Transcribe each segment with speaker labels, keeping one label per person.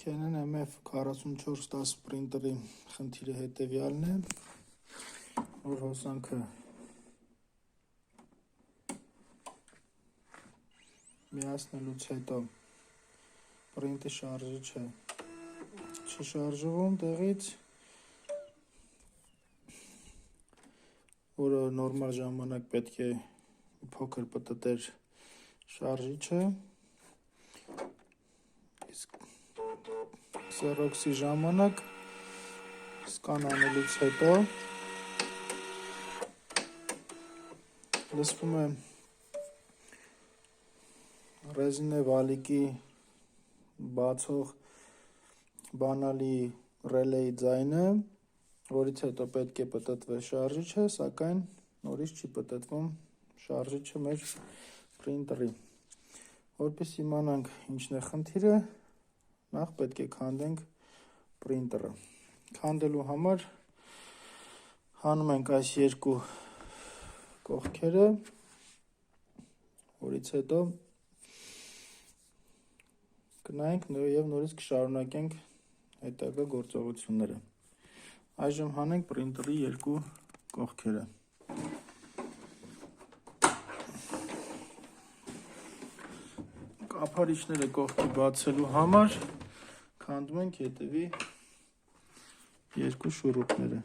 Speaker 1: Canon MF4410 պրինտերի խնդիրը հետևյալն է, որ հոսանքը միացնելուց հետո պրինտի շարժիչը չշարժվում տեղից, որը նորմալ ժամանակ պետք է փոքր պտտեր շարժիչը, իսկ Xerox-ի ժամանակ սկանանելուց հետո լսվում է ռեզինե վալիկի բացող բանալի ռելեի ձայնը, որից հետո պետք է պտտվի շարժիչը, սակայն նորից չի պտտվում շարժիչը մեր պրինտերի։ Որպես իմանանք ինչն է խնդիրը, նախ պետք է քանդենք պրինտերը։ Քանդելու համար հանում ենք այս երկու կողքերը, որից հետո կնայենք և նորից կշարունակենք հետագա գործողությունները։ Այժմ հանենք պրինտերի երկու կողքերը։ Կափարիչները կողքի բացելու համար քանդում ենք հետևի երկու շուրուպները։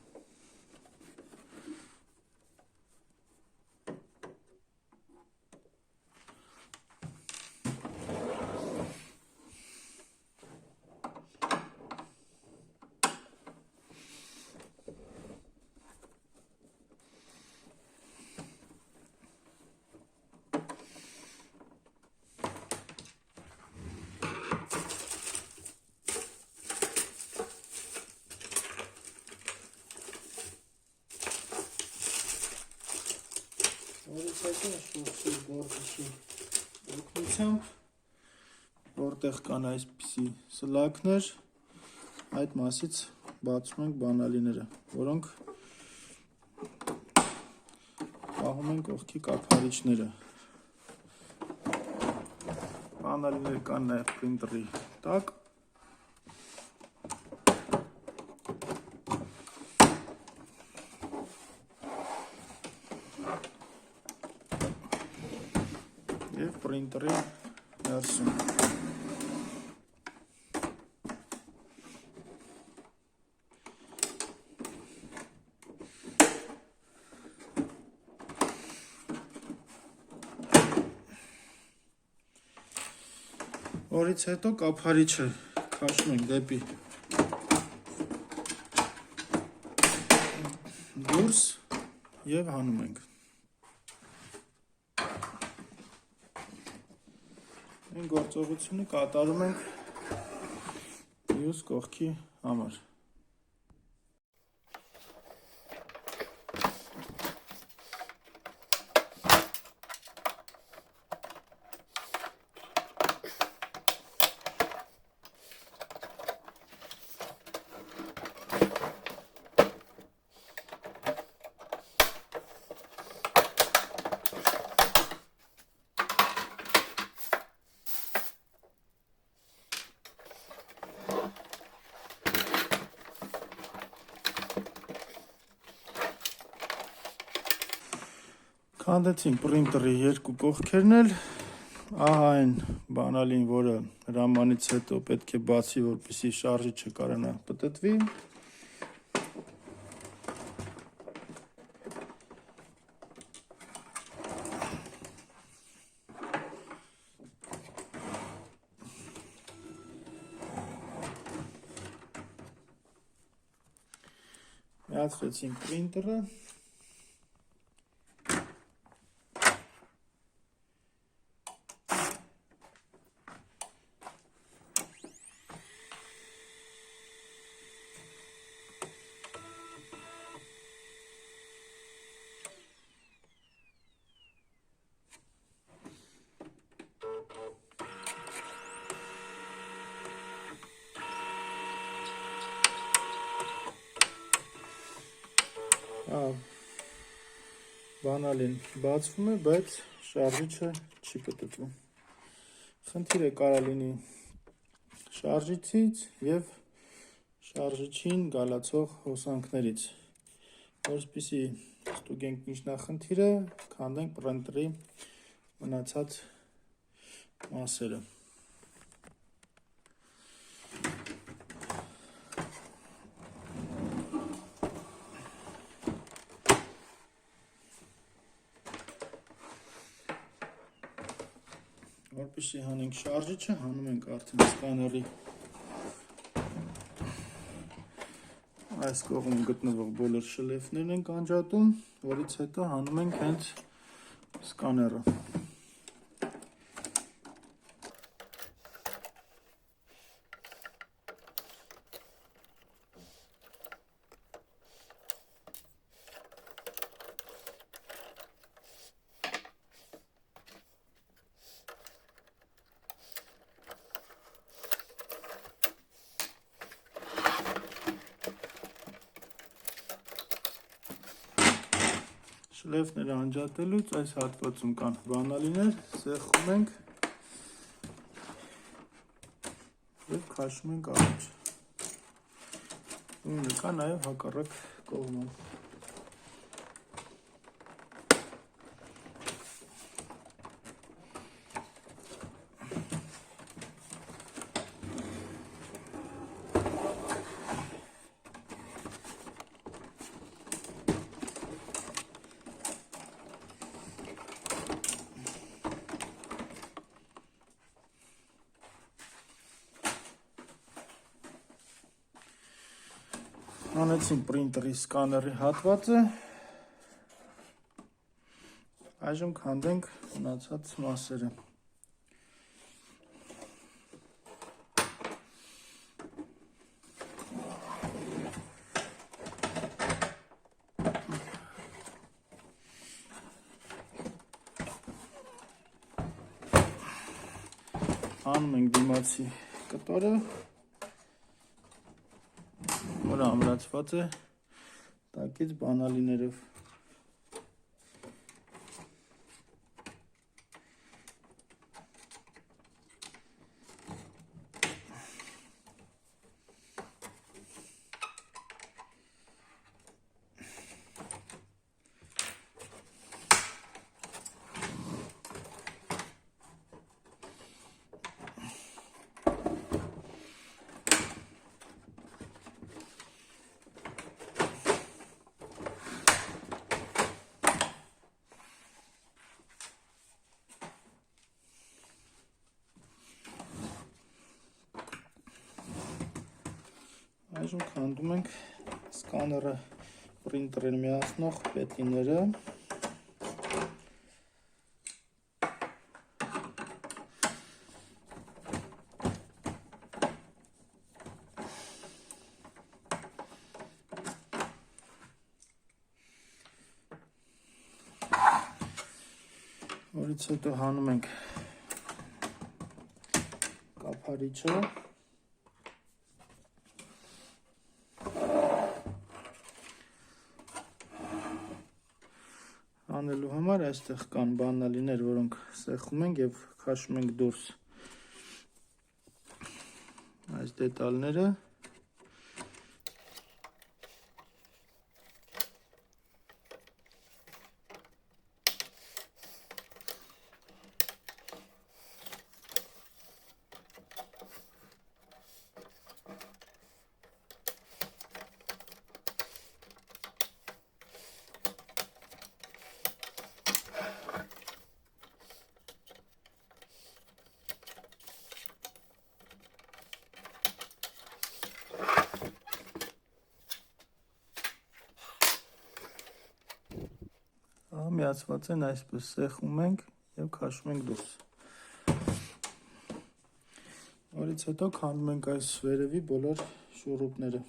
Speaker 1: Որից հետո շուրշի գործի օգնությամբ, որտեղ կան այսպիսի սլակներ, այդ մասից բացում ենք բանալիները, որոնք պահում են կողքի կափարիչները։ Բանալիները կան նաև պրինտերի տակ։ Եվ պրինտերի ներսում։ Որից հետո կափարիչը քաշում ենք դեպի դուրս և հանում ենք։ Այն գործողությունը կատարում ենք մյուս կողքի համար։ Քանդեցինք պրինտերի երկու կողքերն էլ, ահա այն բանալին, որը հրամանից հետո պետք է բացի, որպեսզի շարժիչը կարողանա պտտվի։ Միացրեցինք պրինտերը։ Բանալին բացվում է, բայց շարժիչը չի պտտվում։ Խնդիրը կարող լինի շարժիչից եւ շարժիչին գալացող հոսանքներից։ Որպեսզի ստուգենք ինչն է խնդիրը, քանդենք պրինտերի մնացած մասերը։ Որպեսզի հանենք շարժիչը, հանում ենք արդեն սկաների այս կողմում գտնվող բոլոր շլեֆներն ենք անջատում, որից հետո հանում ենք հենց սկաները։ Շլեֆները անջատելուց այս հատվածում կան բանալիներ, սեղում ենք և քաշում ենք առաջ։ Նույնը կա նաև հակառակ կողմում։ Անեցին պրինտերի սկաների հատվածը, այժմ քանդենք մնացած մասերը։ Անում ենք դիմացի կտորը, որը ամրացված է տակից բանալիներով։ Այժմ քանդում ենք սկաները պրինտերին միացնող պետիները։ Որից հետո հանում ենք կափարիչը։ Անելու համար այստեղ կան բանալիներ, որոնք սեղում ենք և քաշում ենք դուրս այս դետալները։ Միացված են այսպես սեղում ենք և քաշում ենք դուրս։ Որից հետո քանդում ենք այս վերևի բոլոր շուրուպները։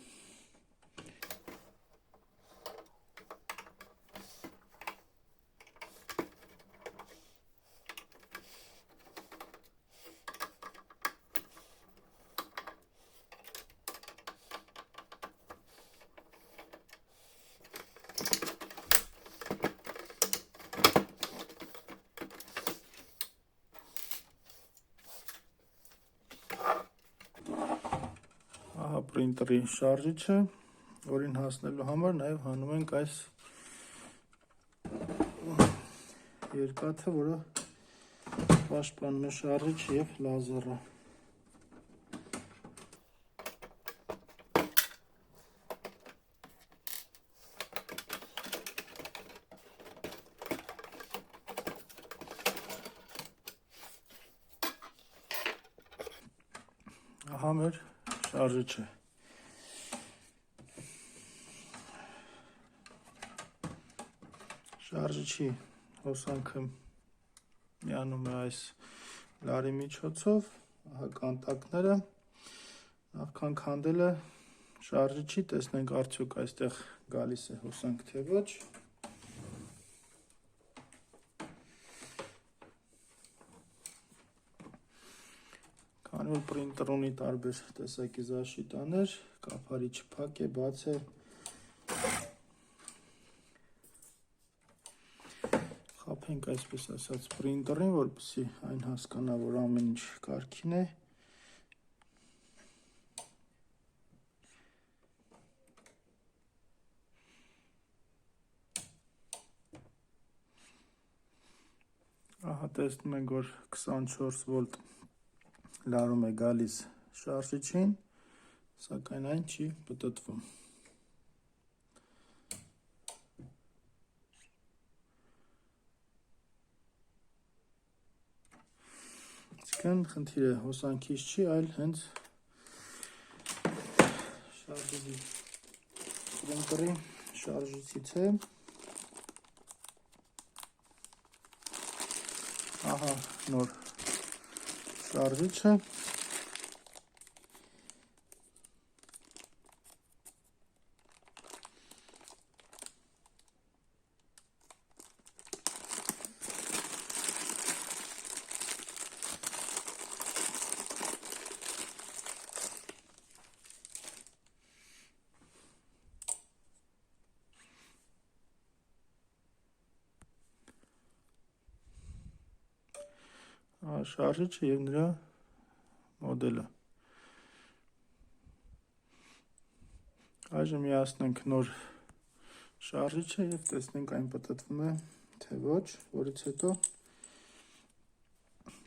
Speaker 1: printerի շարժիչը, որին հասնելու համար նաև հանում ենք այս երկաթը, որը պաշտպանում է շարժիչը և լազերը։ Ահա մեր շարժիչը։ Շարժիչի հոսանքը միանում է այս լարի միջոցով, ահա կոնտակտները, նախքան քանդելը շարժիչի, տեսնենք արդյոք այստեղ գալիս է հոսանք թե ոչ։ Քանի որ պրինտեր ունի տարբեր տեսակի զաշիտաներ, կափարիչը փակ է, բաց է, խաբենք այսպես ասած պրինտերին, որպեսզի այն հասկանա, որ ամեն ինչ կարգին է։ Ահա տեսնում ենք, որ 24 վոլտ լարում է գալիս շարժիչին, սակայն այն չի պտտվում։ Այսինքն խնդիրը հոսանքից չի, այլ հենց շարժիչի պրինտերի շարժիչից է։ Ահա նոր շարժիչը։ Շարժիչը և նրա մոդելը։ Այժմ միացնենք նոր շարժիչը և տեսնենք այն պտտվում է թե ոչ, որից հետո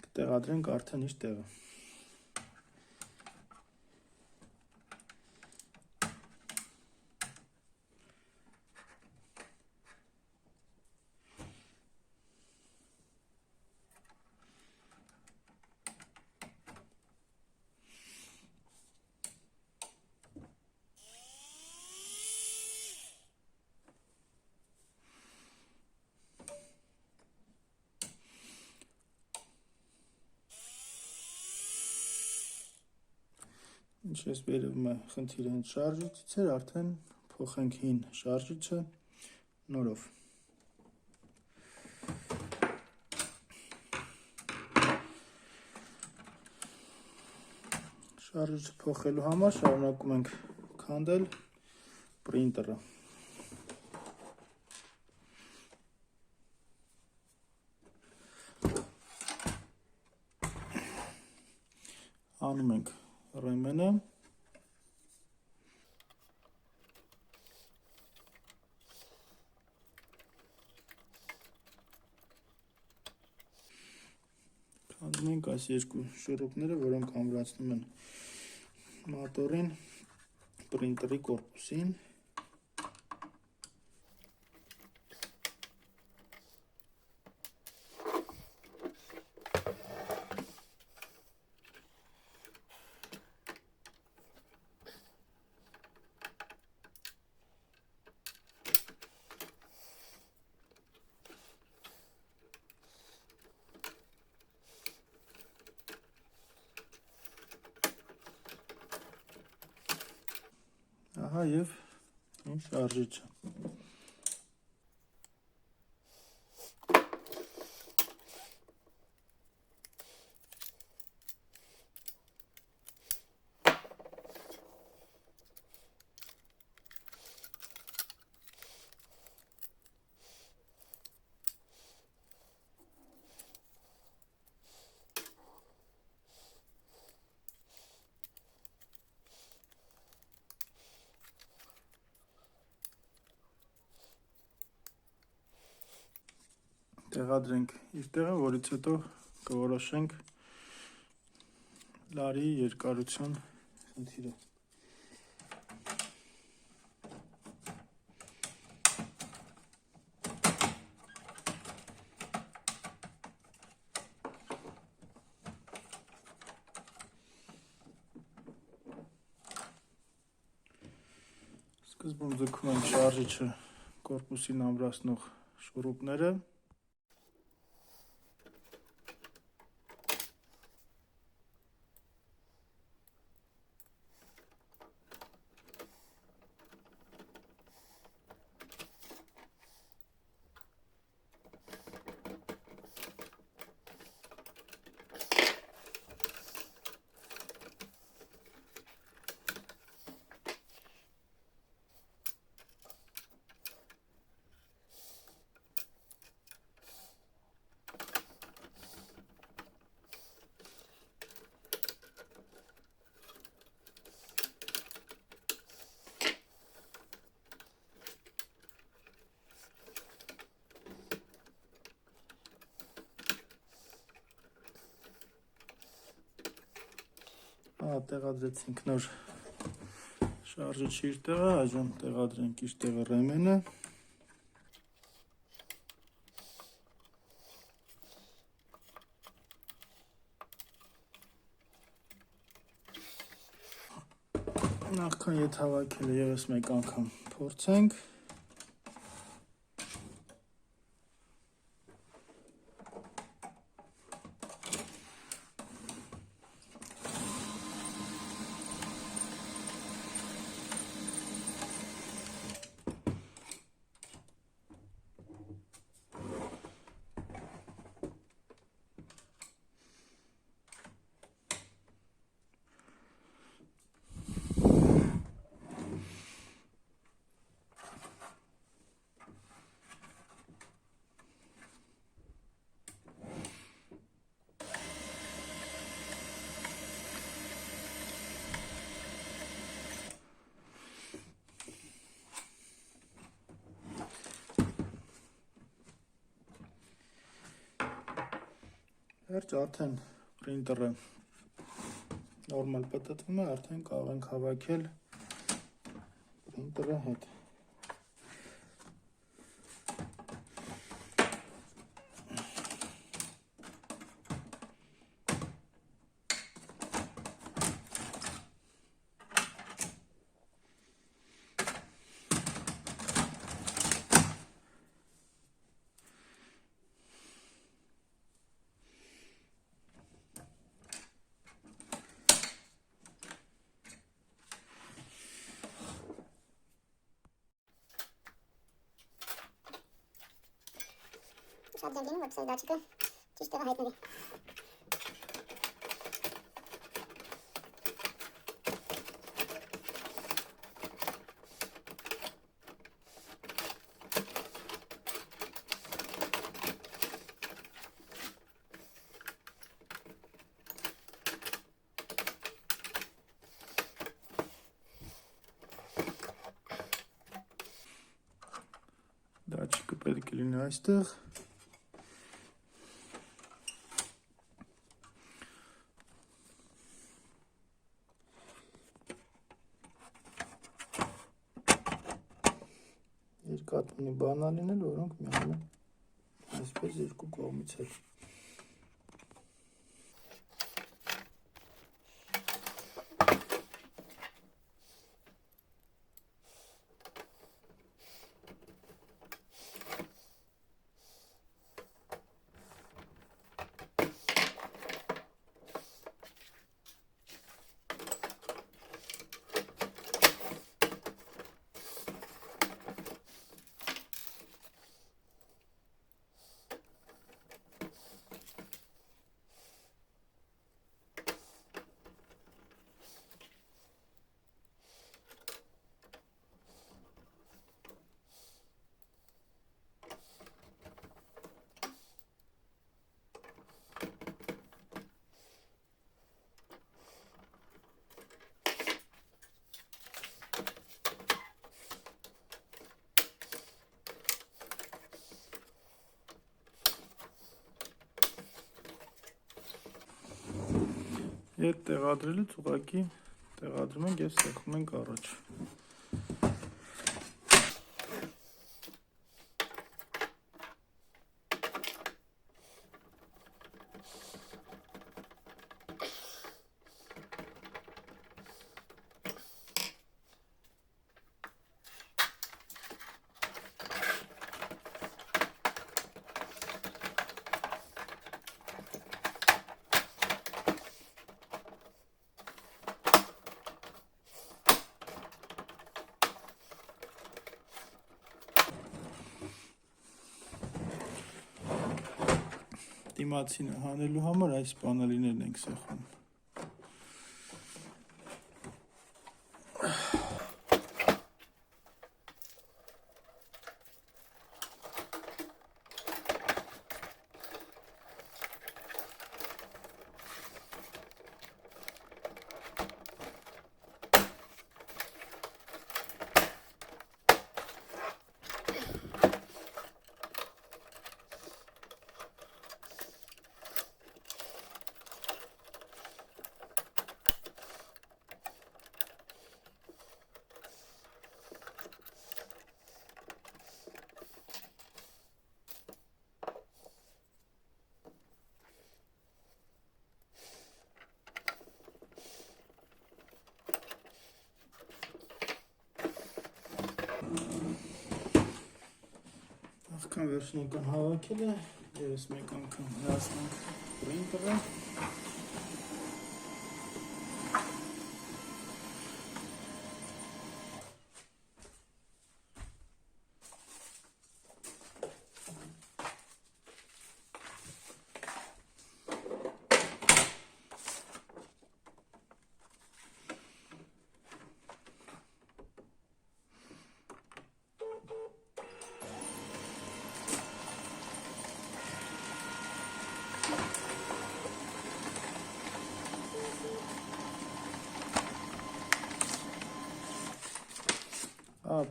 Speaker 1: կտեղադրենք արդեն իր տեղը։ Ինչպես վերևում է խնդիրը հենց շարժիչից էր, արդեն փոխենք հին շարժիչը նորով։ Շարժիչը փոխելու համար շարունակում ենք քանդել պրինտերը։ Անում ենք ռեմենը։ Քանդում ենք այս երկու շուրուպները, որոնք ամրացնում են մատորին, պրինտերի կորպուսին։ Ահա և իմ շարժիչը։ տեղադրենք իր տեղը, որից հետո կորոշենք լարի երկարություն խնդիրը։ Սկզբում ձգում ենք շարժիչը կորպուսին ամրացնող շուրուպները։ Տեղադրեցինք նոր շարժիչի իր տեղը, այժմ տեղադրենք իր տեղը ռեմենը։ Նախքան ետ հավաքելը ևս մեկ անգամ փորձենք։ Վերջ արդեն պրինտերը նորմալ պտտվում է, արդեն կարող ենք հավաքել պրինտերը հետ։
Speaker 2: Շատ դեպքում որպես դատչիկը ճիշտ տեղը հայտնվի։
Speaker 1: Դատչիկը պետք է լինի այստեղ։ Երկաթունի բանա լինել, որոնք միանում են այսպես երկու կողմից հետ։ Ետ տեղադրելուց ուղղակի տեղադրում ենք և սեղմում ենք առաջ։ Դիմացինը հանելու համար այս պանելիներն ենք սեղմում։ Նախքան վերջնական հավաքել է, ևս մեկ անգամ հրացնենք պրինտերը։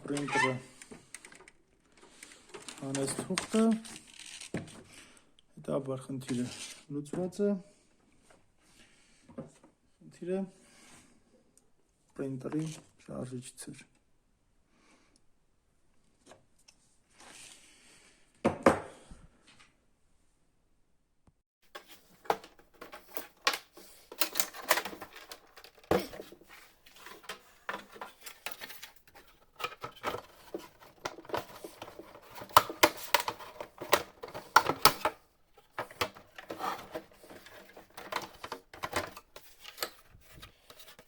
Speaker 1: Պրինտերը հանեց թուղթը, հետաբար խնդիրը լուծված է, խնդիրը պրինտերի շարժիչից էր։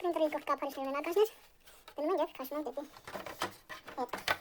Speaker 2: Принтере կողքապարիշներն ակաշներ, դնում են և քաշում են դեպի հետ։